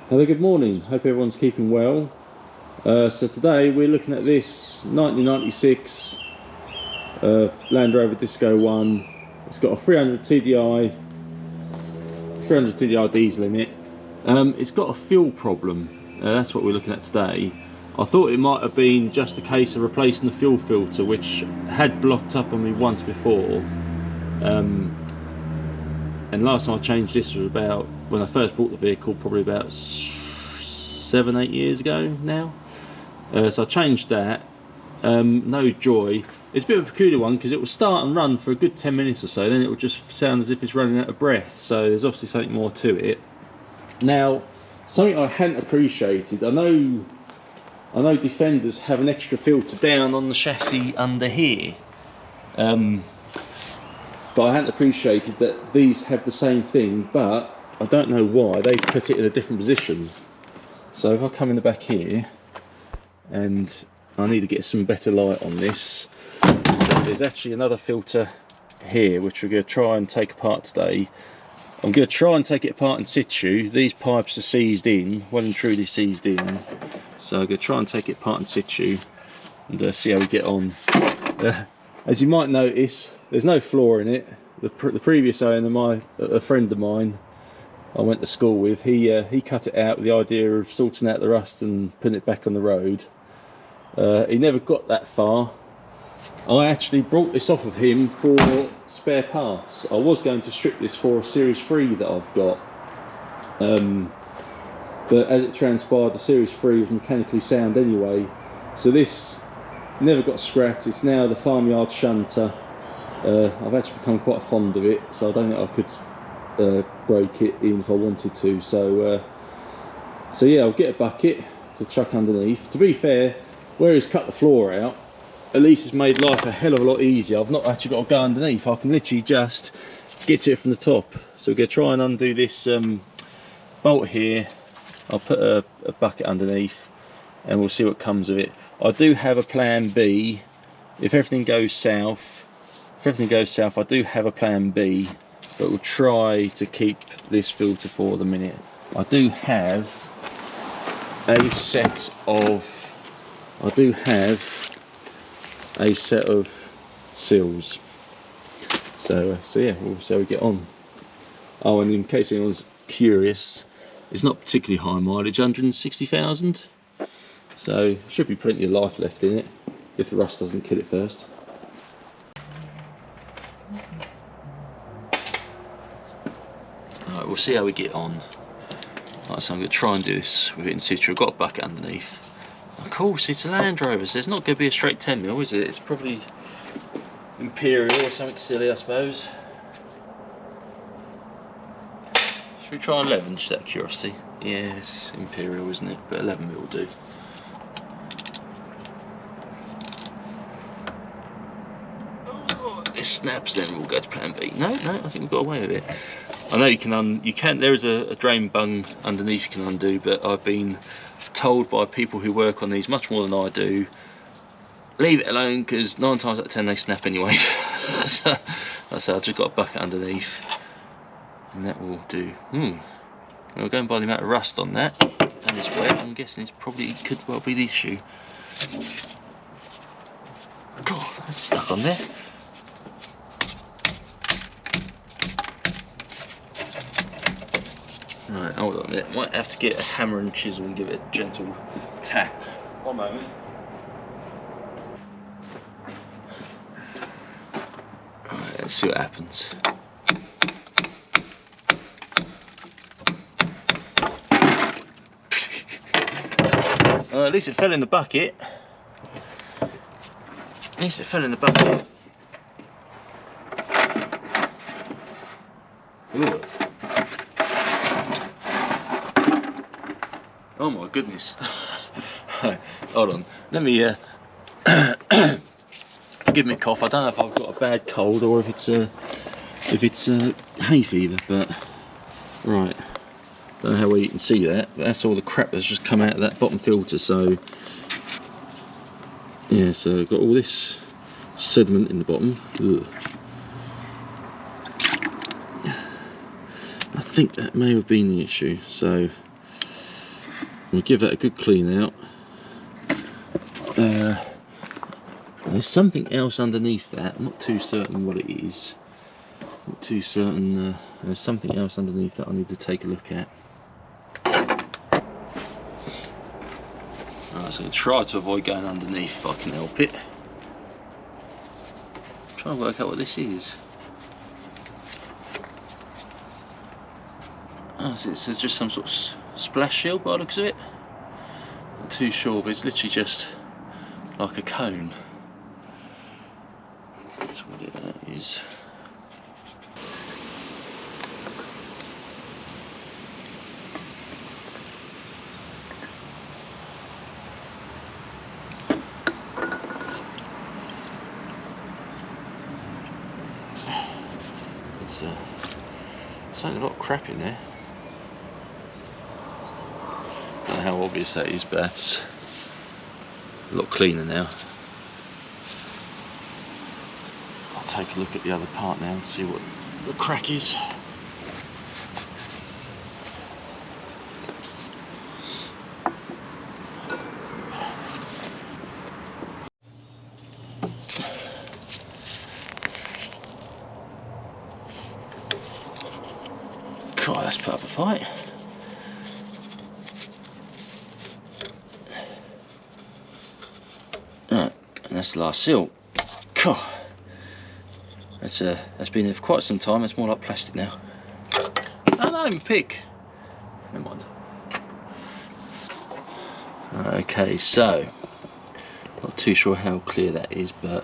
Hello, good morning. Hope everyone's keeping well. So today we're looking at this 1996 Land Rover Disco 1. It's got a 300 TDI diesel in it. It's got a fuel problem. That's what we're looking at today. I thought it might have been just a case of replacing the fuel filter, which had blocked up on me once before. And last time I changed this was about when I first bought the vehicle, probably about 7-8 years ago now. So I changed that. No joy. It's a bit of a peculiar one because it will start and run for a good 10 minutes or so, then it will just sound as if it's running out of breath. So there's obviously something more to it. Now, something I hadn't appreciated, I know Defenders have an extra filter down on the chassis under here. But I hadn't appreciated that these have the same thing, but I don't know why they put it in a different position. So if I come in the back here, and I need to get some better light on this, there's actually another filter here which we're going to try and take apart today. I'm going to try and take it apart in situ. These pipes are seized in, well and truly seized in. So I'm going to try and take it apart in situ and see how we get on. As you might notice, there's no flaw in it. The previous owner, a friend of mine I went to school with, he cut it out with the idea of sorting out the rust and putting it back on the road. He never got that far. I actually brought this off of him for spare parts. I was going to strip this for a Series 3 that I've got. But as it transpired, the Series 3 was mechanically sound anyway. So this never got scrapped. It's now the farmyard shunter. I've actually become quite fond of it, so I don't think I could break it even if I wanted to. So yeah, I'll get a bucket to chuck underneath. To be fair, where he's cut the floor out, at least it's made life a hell of a lot easier. I've not actually got to go underneath. I can literally just get to it from the top. So we're going to try and undo this bolt here. I'll put a bucket underneath and we'll see what comes of it. I do have a plan B. If everything goes south, I do have a plan B, but we'll try to keep this filter for the minute. I do have a set of seals. So yeah, we'll see how we get on. Oh, and in case anyone's curious, it's not particularly high mileage, 160,000. So should be plenty of life left in it if the rust doesn't kill it first. Alright, we'll see how we get on. Right, so I'm going to try and do this with it in situ. I've got a bucket underneath. Of course, it's a Land Rover, so it's not going to be a straight 10mm, is it? It's probably Imperial or something silly, I suppose. Should we try 11, just out of curiosity? Yeah, it's Imperial, isn't it? But 11mm will do. This snaps, then we'll go to plan B. No, I think we've got away with it. I know you can there is a drain bung underneath you can undo, but I've been told by people who work on these much more than I do, leave it alone because 9 times out of 10 they snap anyway. So I've just got a bucket underneath and that will do. We're going by the amount of rust on that and it's wet. I'm guessing it could well be the issue. God, that's stuck on there. Right, hold on a minute. Might have to get a hammer and chisel and give it a gentle tap. One moment. Right, let's see what happens. At least it fell in the bucket. Ooh. Oh my goodness. Hold on, let me forgive me cough. I don't know if I've got a bad cold or if it's hay fever, but right, don't know how well you can see that, but that's all the crap that's just come out of that bottom filter. So yeah, so I've got all this sediment in the bottom. Ugh. I think that may have been the issue. So We'll give that a good clean out. There's something else underneath that. I'm not too certain what it is. Not too certain. There's something else underneath that I need to take a look at. Alright, so I'm going to try to avoid going underneath if I can help it. Try and work out what this is. Oh, so it's just some sort of splash shield by the looks of it. Not too sure, but it's literally just like a cone. That's what it is. It's only a lot of crap in there. Don't know how obvious that is, but that's a lot cleaner now. I'll take a look at the other part now and see what the crack is. God, that's put up a fight. Right, and that's the last seal. God, that's been there for quite some time. It's more like plastic now. Oh no, pick. Never mind. Okay, so not too sure how clear that is, but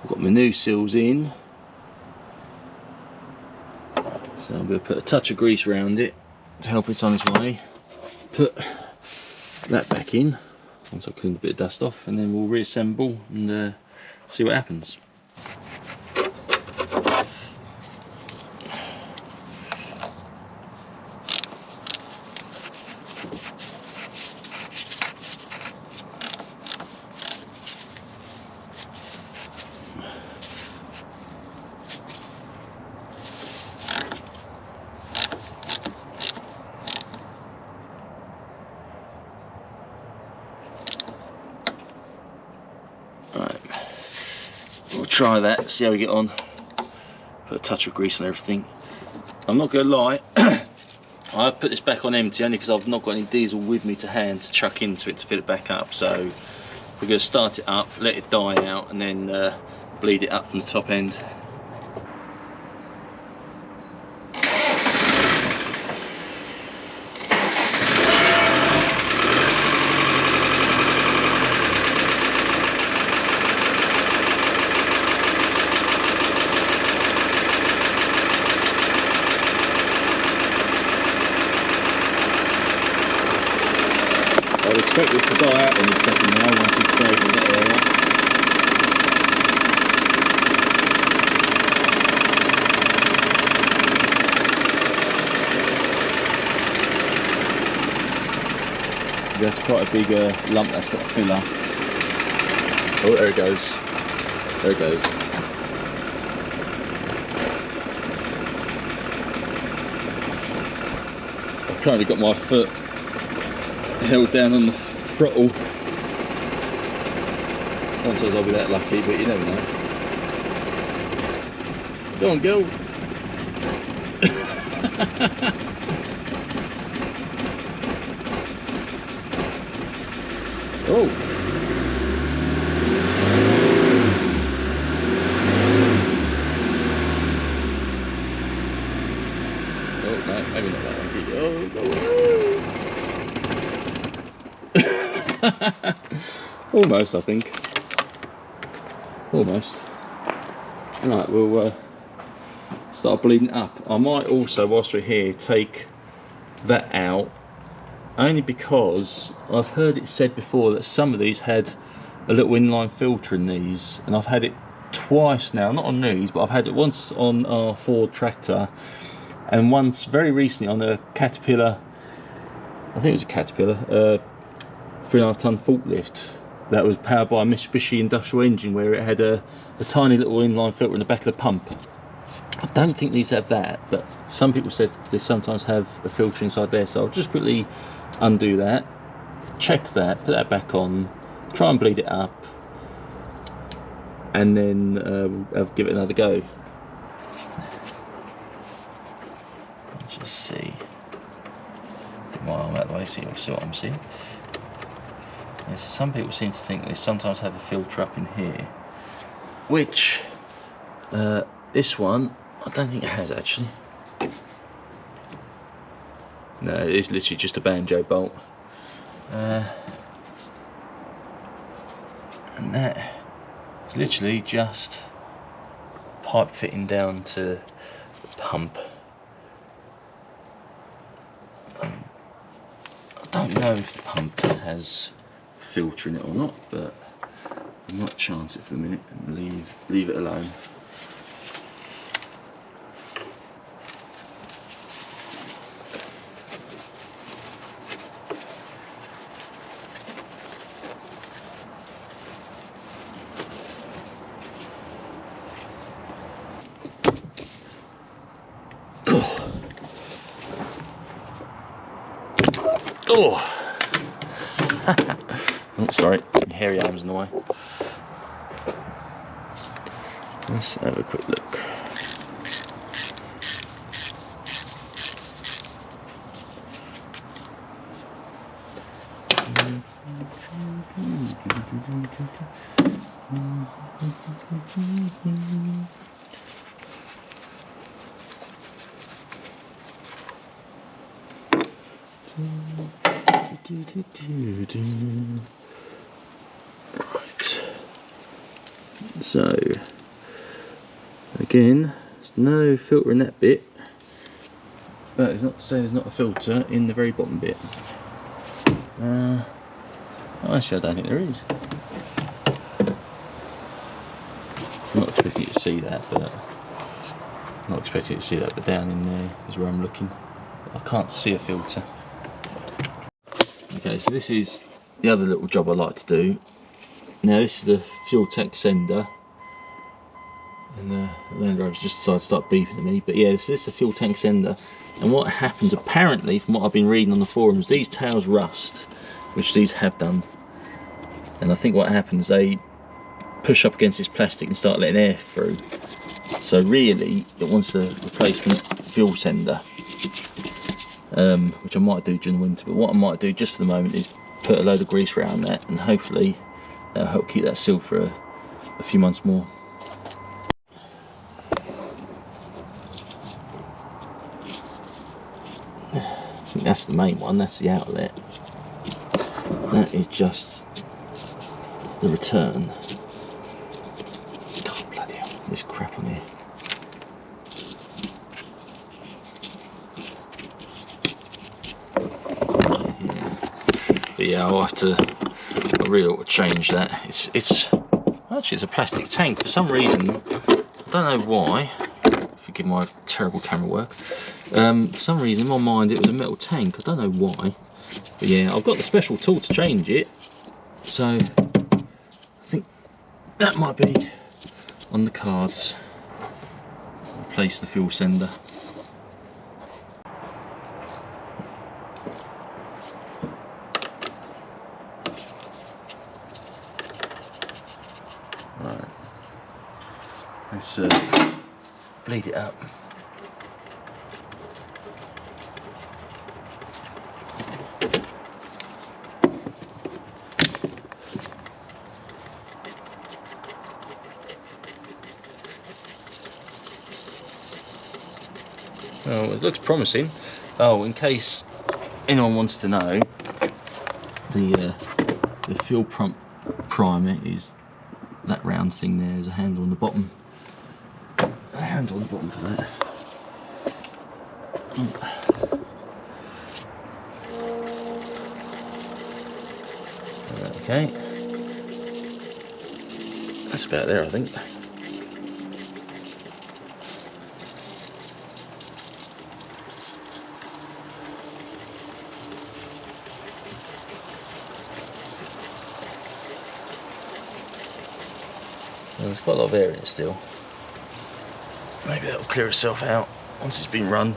I've got my new seals in. So I'm going to put a touch of grease around it to help it on its way. Put that back in once I've cleaned a bit of dust off, and then we'll reassemble and see what happens. Right, we'll try that, see how we get on. Put a touch of grease on everything. I'm not going to lie, I've put this back on empty only because I've not got any diesel with me to hand to chuck into it to fill it back up. So we're going to start it up, let it die out, and then bleed it up from the top end. I'd expect this to die out in a second now once it's sprayed in that area. That's quite a big lump that's got a filler. Oh, there it goes. There it goes. I've currently got my foot held down on the throttle. Don't suppose I'll be that lucky, but you never know. Go on, girl. Oh. Oh no, maybe not that lucky. Oh, go on. Almost, I think. Almost. Right, we'll start bleeding up. I might also, whilst we're here, take that out, only because I've heard it said before that some of these had a little inline filter in these, and I've had it twice now, not on these, but I've had it once on our Ford tractor, and once very recently on a Caterpillar, I think it was a Caterpillar, 3.5 ton forklift that was powered by a Mitsubishi industrial engine, where it had a tiny little inline filter in the back of the pump. I don't think these have that, but some people said they sometimes have a filter inside there, so I'll just quickly undo that. check that, put that back on, try and bleed it up, and then I'll give it another go. Let's just see. Get my arm out of the way, see what I'm seeing. Yeah, so some people seem to think they sometimes have a filter up in here, which this one I don't think it has actually. No, it's literally just a banjo bolt. And that is literally just pipe fitting down to the pump. I don't know if the pump has a filter in it or not, but I might chance it for a minute and leave it alone. Oh, oh sorry, my hairy arm's in the way. Let's have a quick look. Right, so again, there's no filter in that bit, but it's not to say there's not a filter in the very bottom bit. Actually, I don't think there is. I'm not expecting you to see that, but down in there is where I'm looking. I can't see a filter. Okay, so this is the other little job I like to do. Now this is the fuel tank sender, and the Land Rover's just decided to start beeping at me. But yeah, this is the fuel tank sender, and what happens apparently, from what I've been reading on the forums, these tails rust, which these have done. And I think what happens, they push up against this plastic and start letting air through. So really, it wants a replacement fuel sender, which I might do during the winter. But what I might do just for the moment is put a load of grease around that, and hopefully that'll help keep that sealed for a few months more. I think that's the main one, that's the outlet. That is just the return. God bloody hell, this crap on here. But yeah, I'll have to, I really ought to change that. It's actually, it's a plastic tank for some reason. I don't know why. Forgive my terrible camera work. For some reason in my mind it was a metal tank. I don't know why. But yeah, I've got the special tool to change it. So I think that might be on the cards. Replace the fuel sender. Right. Let's bleed it up. Oh, it looks promising. Oh, in case anyone wants to know, the fuel pump primer is that round thing there. There's a handle on the bottom. A handle on the bottom for that. Okay. That's about there, I think. There's quite a lot of air in it still. Maybe that'll clear itself out once it's been run.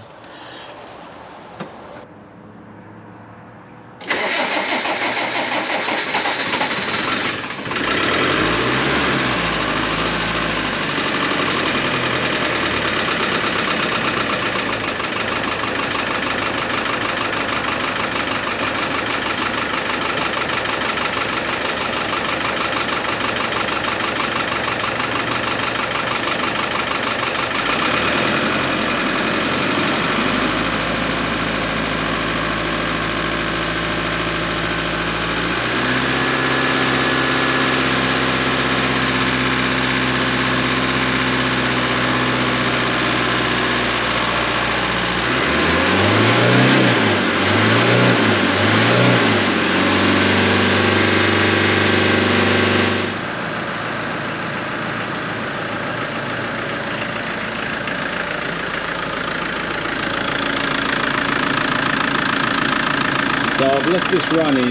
So I've left this running.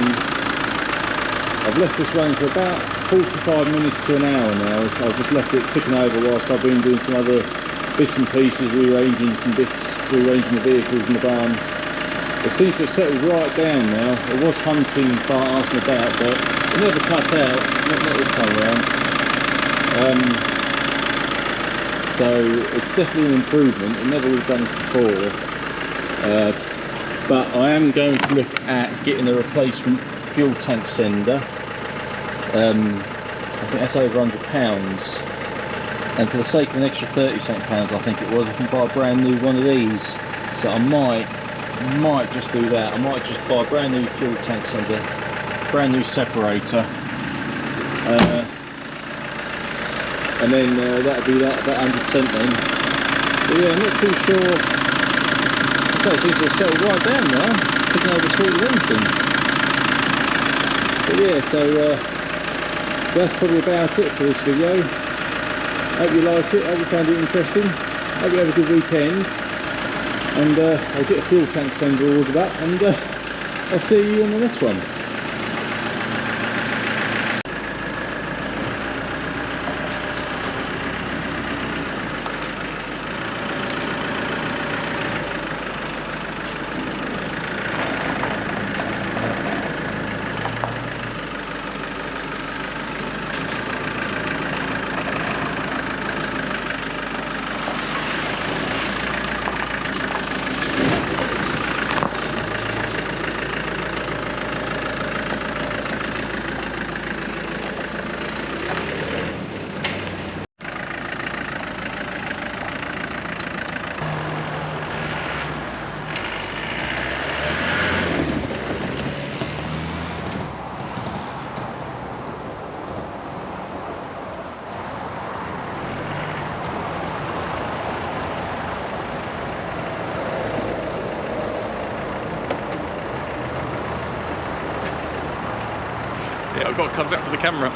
I've left this running for about 45 minutes to an hour now. I've just left it ticking over whilst I've been doing some other bits and pieces, rearranging some bits, rearranging the vehicles in the barn. It seems to have settled right down now. It was hunting, farting about, but it never cut out, not this time around. So it's definitely an improvement. It never would have done this before. But I am going to look at getting a replacement fuel tank sender. I think that's over £100. And for the sake of an extra £30 I think it was, I can buy a brand new one of these. So I might just do that. I might just buy a brand new fuel tank sender, brand new separator, and then that'll be that about 100% then. But yeah, I'm not too sure. So it seems to have settled right down now, taking over the sweet as anything. But yeah, so that's probably about it for this video. Hope you liked it, hope you found it interesting, hope you have a good weekend, and I'll get a fuel tank sender ordered up, and I'll see you on the next one. Yeah, I've got to come back for the camera.